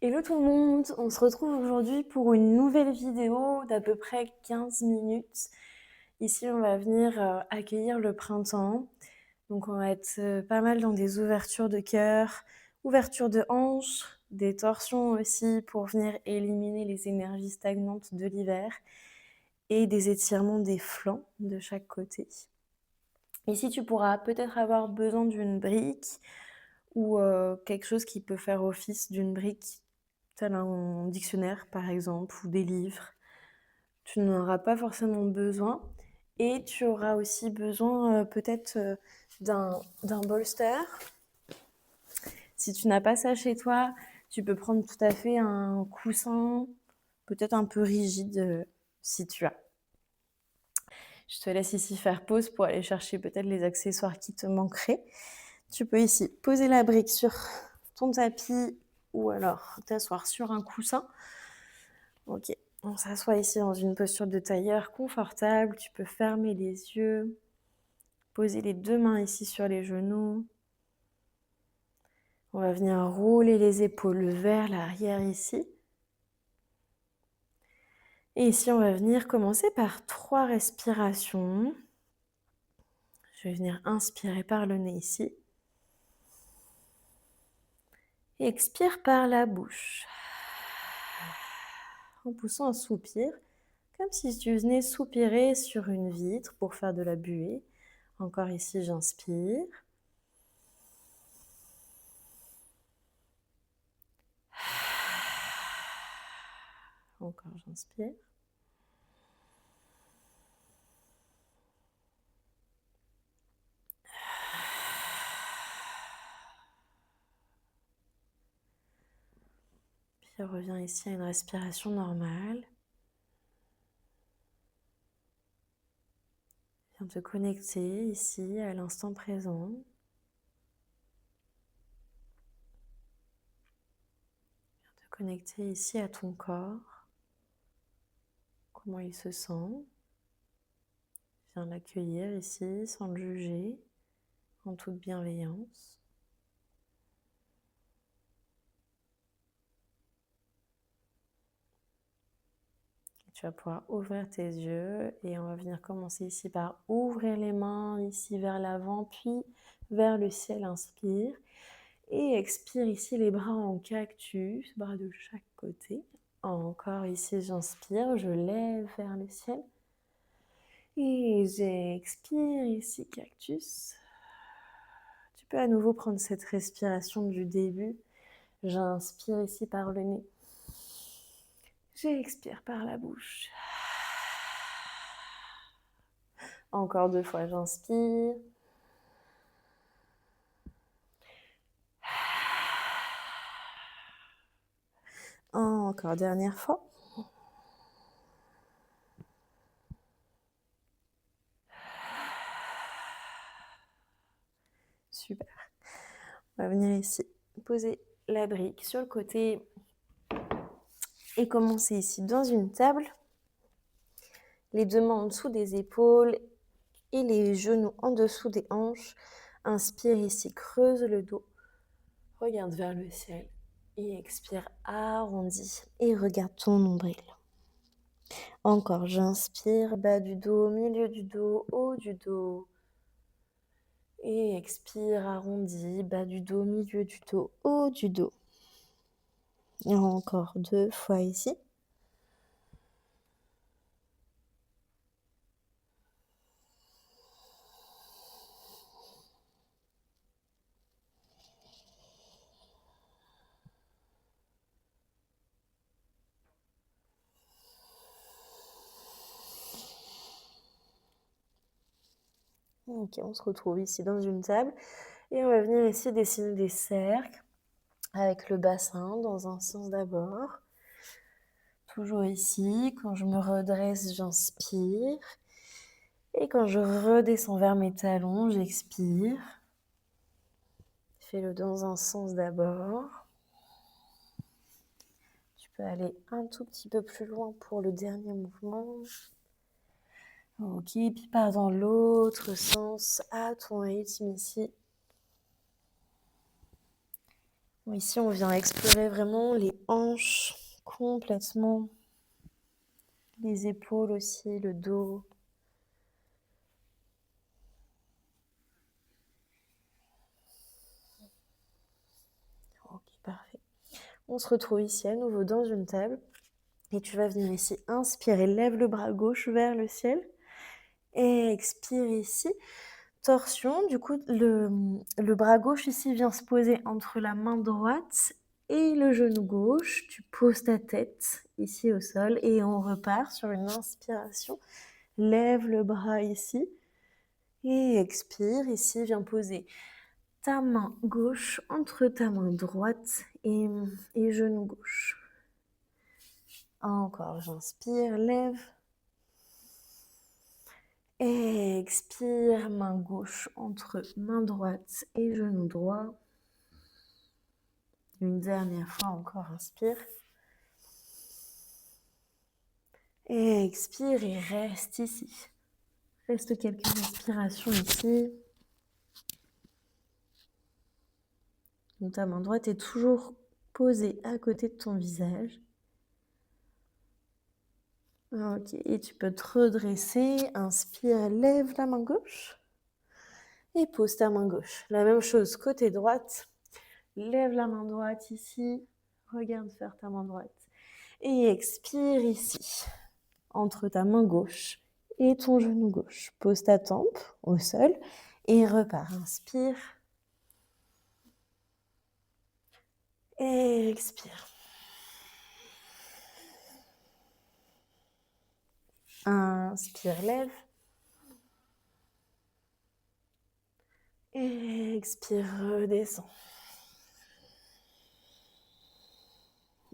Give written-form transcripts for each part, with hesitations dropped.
Hello tout le monde, on se retrouve aujourd'hui pour une nouvelle vidéo d'à peu près 15 minutes. Ici, on va venir accueillir le printemps. Donc, on va être pas mal dans des ouvertures de cœur, ouvertures de hanches, des torsions aussi pour venir éliminer les énergies stagnantes de l'hiver et des étirements des flancs de chaque côté. Ici, tu pourras peut-être avoir besoin d'une brique ou quelque chose qui peut faire office d'une brique, tel un dictionnaire par exemple, ou des livres. Tu n'en auras pas forcément besoin. Et tu auras aussi besoin peut-être d'un bolster. Si tu n'as pas ça chez toi, tu peux prendre tout à fait un coussin, peut-être un peu rigide si tu as. Je te laisse ici faire pause pour aller chercher peut-être les accessoires qui te manqueraient. Tu peux ici poser la brique sur ton tapis ou alors t'asseoir sur un coussin. Ok, on s'assoit ici dans une posture de tailleur confortable. Tu peux fermer les yeux, poser les deux mains ici sur les genoux. On va venir rouler les épaules vers l'arrière ici. Et ici, on va venir commencer par 3 respirations. Je vais venir inspirer par le nez ici. Et expire par la bouche. En poussant un soupir, comme si tu venais soupirer sur une vitre pour faire de la buée. Encore ici, j'inspire. Encore, j'inspire. Puis reviens ici à une respiration normale. Viens te connecter ici à l'instant présent. Viens te connecter ici à ton corps. Comment il se sent. Viens l'accueillir ici sans le juger, en toute bienveillance. Tu vas pouvoir ouvrir tes yeux et on va venir commencer ici par ouvrir les mains ici vers l'avant, puis vers le ciel, inspire. Et expire ici les bras en cactus, bras de chaque côté. Encore ici, j'inspire, je lève vers le ciel. Et j'expire ici, cactus. Tu peux à nouveau prendre cette respiration du début. J'inspire ici par le nez. J'expire par la bouche. Encore 2 fois, j'inspire. Encore dernière fois. Super. On va venir ici poser la brique sur le côté et commencer ici dans une table. Les deux mains en dessous des épaules et les genoux en dessous des hanches. Inspire ici, creuse le dos. Regarde vers le ciel et expire, arrondis et regarde ton nombril. Encore, j'inspire, bas du dos, milieu du dos, haut du dos. Et expire, arrondi, bas du dos, milieu du dos, haut du dos. Et encore 2 fois ici. Ok, on se retrouve ici dans une table. Et on va venir ici dessiner des cercles avec le bassin dans un sens d'abord. Toujours ici, quand je me redresse, j'inspire. Et quand je redescends vers mes talons, j'expire. Fais-le dans un sens d'abord. Tu peux aller un tout petit peu plus loin pour le dernier mouvement. Ok, puis pars dans l'autre sens à ton rythme ici. Ici, on vient explorer vraiment les hanches complètement, les épaules aussi, le dos. Ok, parfait. On se retrouve ici à nouveau dans une table. Et tu vas venir ici, inspirer, lève le bras gauche vers le ciel. Et expire ici, torsion. Du coup, le bras gauche ici vient se poser entre la main droite et le genou gauche. Tu poses ta tête ici au sol et on repart sur une inspiration. Lève le bras ici et expire. Ici, viens poser ta main gauche entre ta main droite et genou gauche. Encore, j'inspire, lève. Et expire, main gauche entre main droite et genou droit. Une dernière fois encore, inspire. Et expire et reste ici. Reste quelques respirations ici. Donc ta main droite est toujours posée à côté de ton visage. Ok, et tu peux te redresser. Inspire, lève la main gauche. Et pose ta main gauche. La même chose, côté droite. Lève la main droite ici. Regarde faire ta main droite. Et expire ici, entre ta main gauche et ton genou gauche. Pose ta tempe au sol et repars. Inspire. Et expire. Inspire, lève. Et expire, redescend.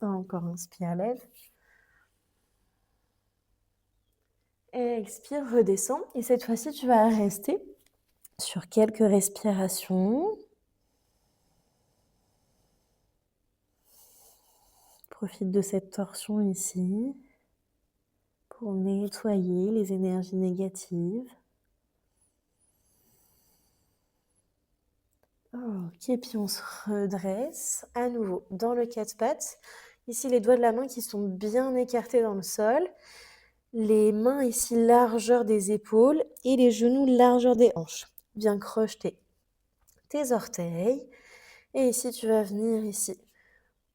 Encore inspire, lève. Et expire, redescend. Et cette fois-ci, tu vas rester sur quelques respirations. Profite de cette torsion ici pour nettoyer les énergies négatives. Ok, puis on se redresse à nouveau dans le quatre pattes. Ici, les doigts de la main qui sont bien écartés dans le sol. Les mains ici, largeur des épaules et les genoux, largeur des hanches. Bien crocheter tes orteils. Et ici, tu vas venir ici,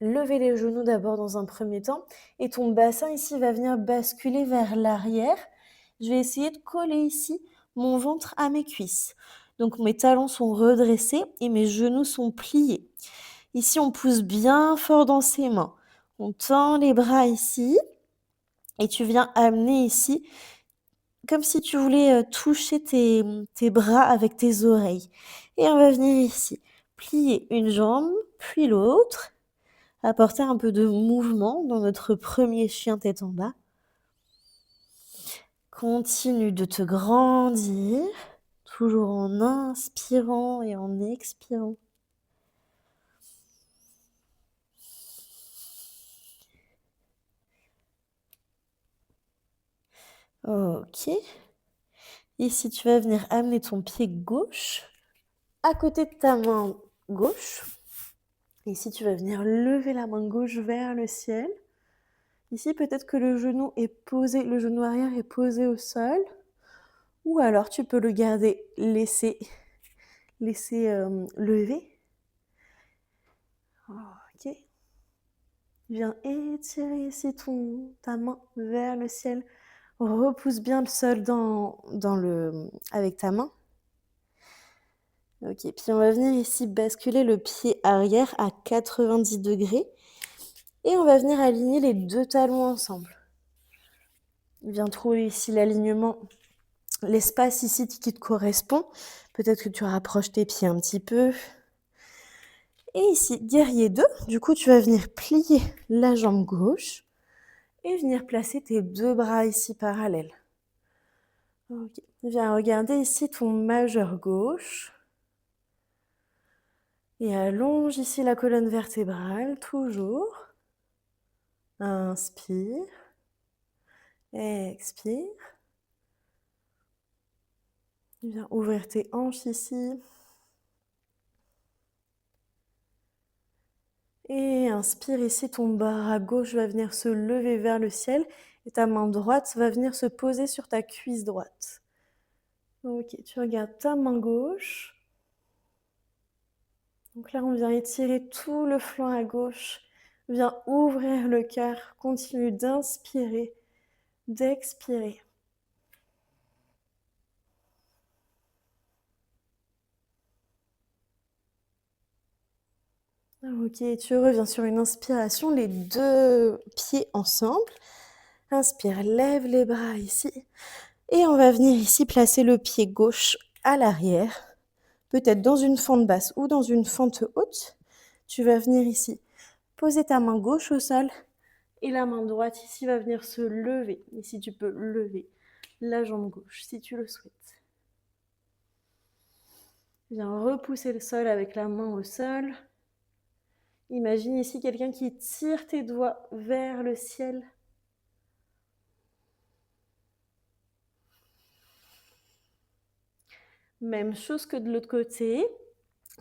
lever les genoux d'abord dans un premier temps. Et ton bassin ici va venir basculer vers l'arrière. Je vais essayer de coller ici mon ventre à mes cuisses. Donc mes talons sont redressés et mes genoux sont pliés. Ici, on pousse bien fort dans ses mains. On tend les bras ici et tu viens amener ici comme si tu voulais toucher tes bras avec tes oreilles. Et on va venir ici, plier une jambe, puis l'autre, apporter un peu de mouvement dans notre premier chien tête en bas. Continue de te grandir, toujours en inspirant et en expirant. Ok. Ici, tu vas venir amener ton pied gauche à côté de ta main gauche. Ici, tu vas venir lever la main gauche vers le ciel. Ici, peut-être que le genou est posé, le genou arrière est posé au sol. Ou alors, tu peux le garder, laisser lever. Ok. Viens étirer ici ta main vers le ciel. Repousse bien le sol avec ta main. Ok, puis on va venir ici basculer le pied arrière à 90 degrés. Et on va venir aligner les deux talons ensemble. Viens trouver ici l'alignement, l'espace ici qui te correspond. Peut-être que tu rapproches tes pieds un petit peu. Et ici, guerrier 2, du coup, tu vas venir plier la jambe gauche et venir placer tes deux bras ici parallèles. Ok. Viens regarder ici ton majeur gauche. Et allonge ici la colonne vertébrale, toujours. Inspire. Expire. Viens ouvrir tes hanches ici. Et inspire ici, ton bras gauche va venir se lever vers le ciel et ta main droite va venir se poser sur ta cuisse droite. Ok, tu regardes ta main gauche. Donc là, on vient étirer tout le flanc à gauche. Viens ouvrir le cœur. Continue d'inspirer, d'expirer. Ok, tu reviens sur une inspiration, les deux pieds ensemble. Inspire, lève les bras ici. Et on va venir ici placer le pied gauche à l'arrière, peut-être dans une fente basse ou dans une fente haute. Tu vas venir ici, poser ta main gauche au sol et la main droite ici va venir se lever. Ici, tu peux lever la jambe gauche si tu le souhaites. Viens repousser le sol avec la main au sol. Imagine ici quelqu'un qui tire tes doigts vers le ciel. Même chose que de l'autre côté.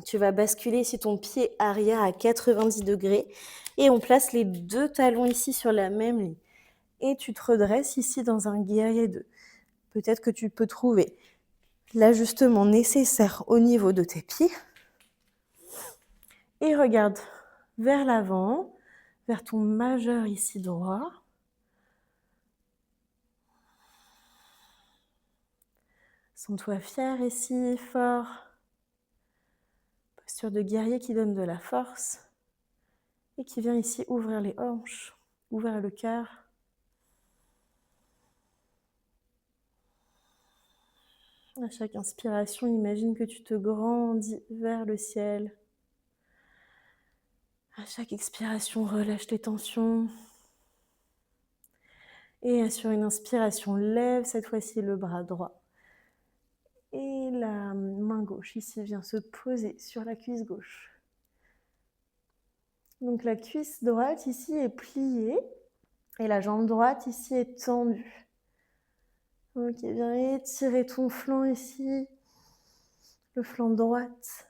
Tu vas basculer ici ton pied arrière à 90 degrés et on place les deux talons ici sur la même ligne. Et tu te redresses ici dans un guerrier 2. Peut-être que tu peux trouver l'ajustement nécessaire au niveau de tes pieds. Et regarde vers l'avant, vers ton majeur ici droit. Sens-toi fier ici, fort. Posture de guerrier qui donne de la force et qui vient ici ouvrir les hanches, ouvrir le cœur. À chaque inspiration, imagine que tu te grandis vers le ciel. À chaque expiration, relâche tes tensions. Et sur une inspiration, lève cette fois-ci le bras droit. Et la main gauche ici vient se poser sur la cuisse gauche. Donc la cuisse droite ici est pliée et la jambe droite ici est tendue. Ok, viens étirer ton flanc ici, le flanc droite.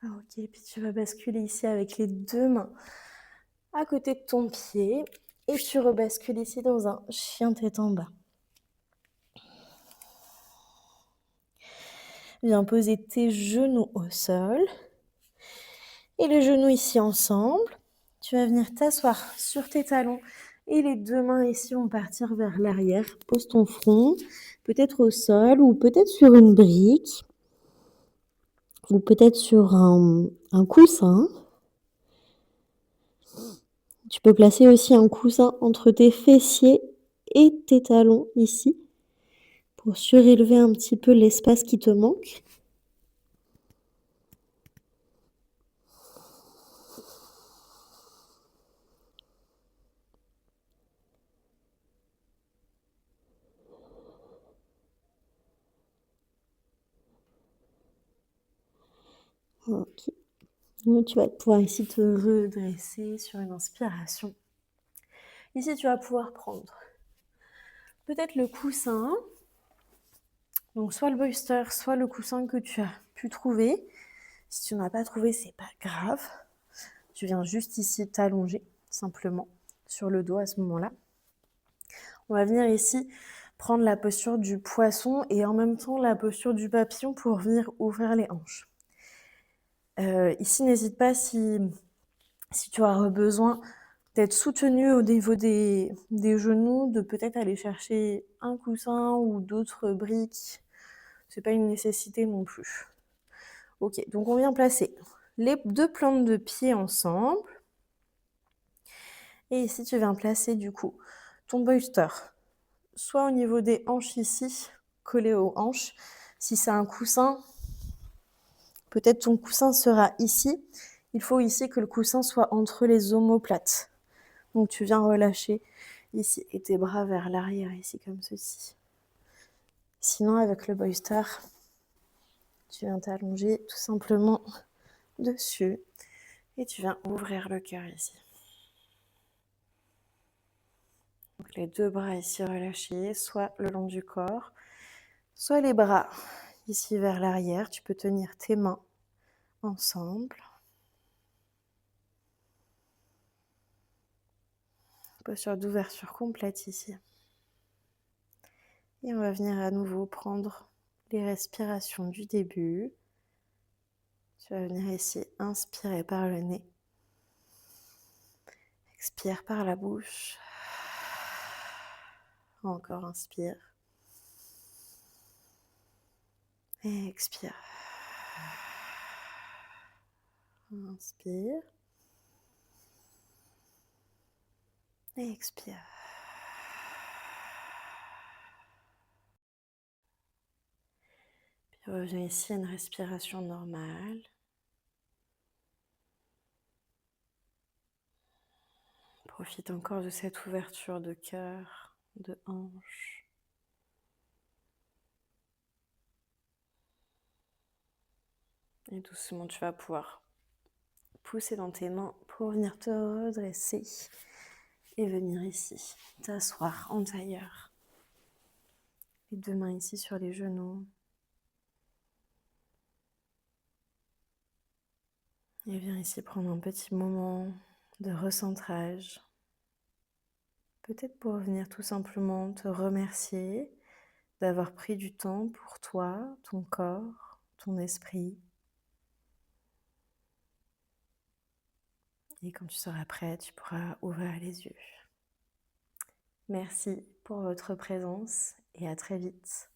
Ok, puis tu vas basculer ici avec les deux mains à côté de ton pied et tu rebascules ici dans un chien tête en bas. Viens poser tes genoux au sol et les genoux ici ensemble. Tu vas venir t'asseoir sur tes talons et les deux mains ici vont partir vers l'arrière. Pose ton front, peut-être au sol ou peut-être sur une brique ou peut-être sur un coussin. Tu peux placer aussi un coussin entre tes fessiers et tes talons ici pour surélever un petit peu l'espace qui te manque. Ok. Donc, tu vas pouvoir ici te redresser sur une inspiration. Ici, tu vas pouvoir prendre peut-être le coussin. Donc, soit le bolster, soit le coussin que tu as pu trouver. Si tu n'as pas trouvé, c'est pas grave. Tu viens juste ici t'allonger, simplement, sur le dos à ce moment-là. On va venir ici prendre la posture du poisson et en même temps la posture du papillon pour venir ouvrir les hanches. Ici, n'hésite pas si tu as besoin d'être soutenu au niveau des genoux, de peut-être aller chercher un coussin ou d'autres briques. C'est pas une nécessité non plus. Ok, donc on vient placer les deux plantes de pied ensemble. Et ici, tu viens placer du coup ton bolster, soit au niveau des hanches ici, collé aux hanches. Si c'est un coussin, peut-être ton coussin sera ici. Il faut ici que le coussin soit entre les omoplates. Donc tu viens relâcher ici et tes bras vers l'arrière ici comme ceci. Sinon avec le bolster, tu viens t'allonger tout simplement dessus et tu viens ouvrir le cœur ici. Donc les 2 bras ici relâchés, soit le long du corps, soit les bras ici vers l'arrière. Tu peux tenir tes mains ensemble. Posture d'ouverture complète ici. Et on va venir à nouveau prendre les respirations du début. Tu vas venir ici inspirer par le nez. Expire par la bouche. Encore inspire. Et expire. Inspire. Et expire. Puis reviens ici à une respiration normale. Profite encore de cette ouverture de cœur, de hanche. Et doucement, tu vas pouvoir pousser dans tes mains pour venir te redresser et venir ici t'asseoir en tailleur. Les 2 mains ici sur les genoux. Et viens ici prendre un petit moment de recentrage. Peut-être pour venir tout simplement te remercier d'avoir pris du temps pour toi, ton corps, ton esprit. Et quand tu seras prête, tu pourras ouvrir les yeux. Merci pour votre présence et à très vite.